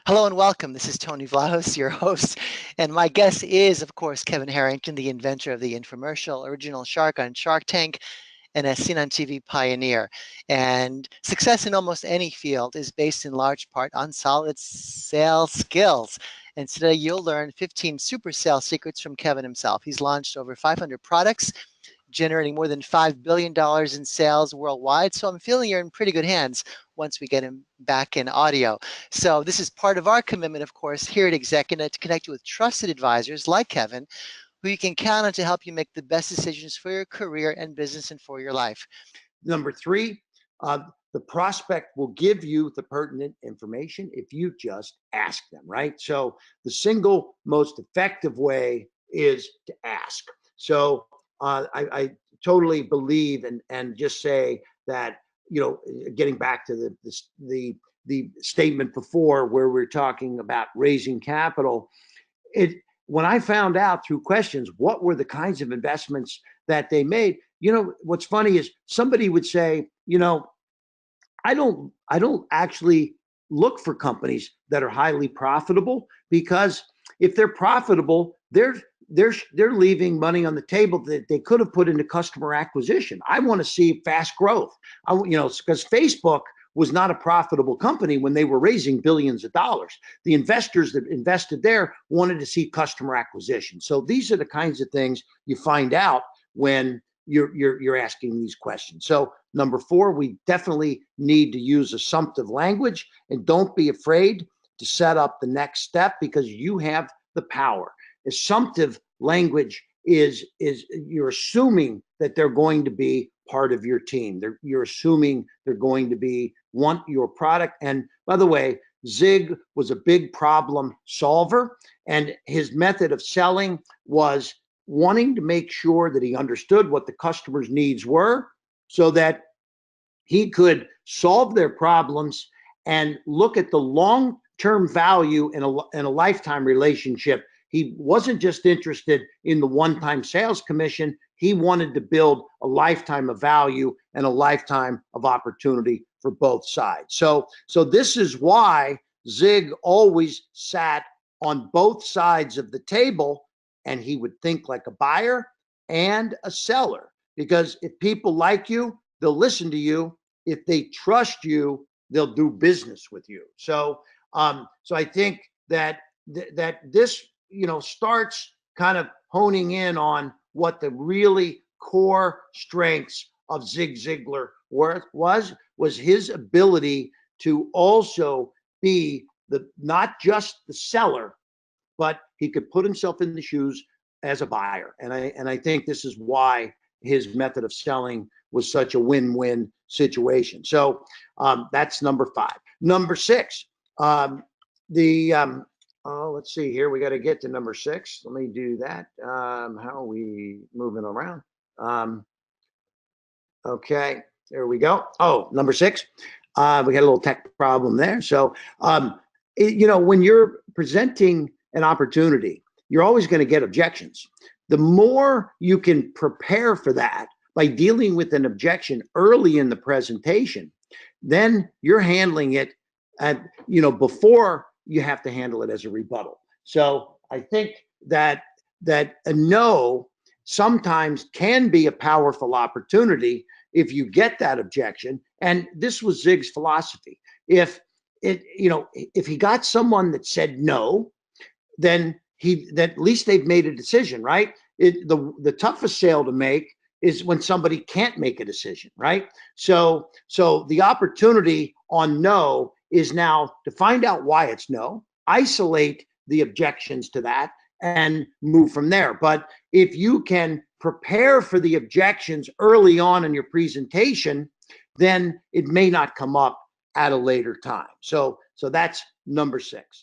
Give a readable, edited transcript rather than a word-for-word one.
Hello and welcome. This is Tony Vlahos, your host, and my guest is, of course, Kevin Harrington, the inventor of the infomercial, original shark on Shark Tank, and a seen on TV pioneer. And success in almost any field is based in large part on solid sales skills. And today you'll learn 15 super sales secrets from Kevin himself. He's launched over 500 products, generating more than $5 billion in sales worldwide. So I'm feeling you're in pretty good hands once we get him back in audio. So this is part of our commitment, of course, here at ExecuNet to connect you with trusted advisors like Kevin, who you can count on to help you make the best decisions for your career and business and for your life. Number three, the prospect will give you the pertinent information if you just ask them, right? So the single most effective way is to ask. So I totally believe and just say that, getting back to the statement before where we're talking about raising capital, when I found out through questions what were the kinds of investments that they made, what's funny is somebody would say, I don't actually look for companies that are highly profitable, because if they're profitable, they're leaving money on the table that they could have put into customer acquisition. I want to see fast growth. Because Facebook was not a profitable company when they were raising billions of dollars. The investors that invested there wanted to see customer acquisition. So these are the kinds of things you find out when you're asking these questions. So number four, we definitely need to use assumptive language, and don't be afraid to set up the next step, because you have the power. Assumptive language is you're assuming that they're going to be part of your team. You're assuming they're going to want your product. And by the way, Zig was a big problem solver, and his method of selling was wanting to make sure that he understood what the customer's needs were so that he could solve their problems and look at the long-term value in a lifetime relationship. He wasn't just interested in the one-time sales commission. He wanted to build a lifetime of value and a lifetime of opportunity for both sides. So this is why Zig always sat on both sides of the table, and he would think like a buyer and a seller. Because if people like you, they'll listen to you. If they trust you, they'll do business with you. So I think that this starts kind of honing in on what the really core strengths of Zig Ziglar was his ability to also be not just the seller, but he could put himself in the shoes as a buyer. And I think this is why his method of selling was such a win-win situation. So that's number five. Number six, let's see here. We got to get to number six. Let me do that. How are we moving around? Okay, there we go. Oh, number six. We got a little tech problem there. So, when you're presenting an opportunity, you're always going to get objections. The more you can prepare for that by dealing with an objection early in the presentation, then you're handling it before you have to handle it as a rebuttal. So I think that a no sometimes can be a powerful opportunity if you get that objection. And this was Zig's philosophy. If he got someone that said no, then at least they've made a decision, right? The toughest sale to make is when somebody can't make a decision, right? So the opportunity on no is now to find out why it's no, isolate the objections to that, and move from there. But if you can prepare for the objections early on in your presentation, then it may not come up at a later time. So that's number six.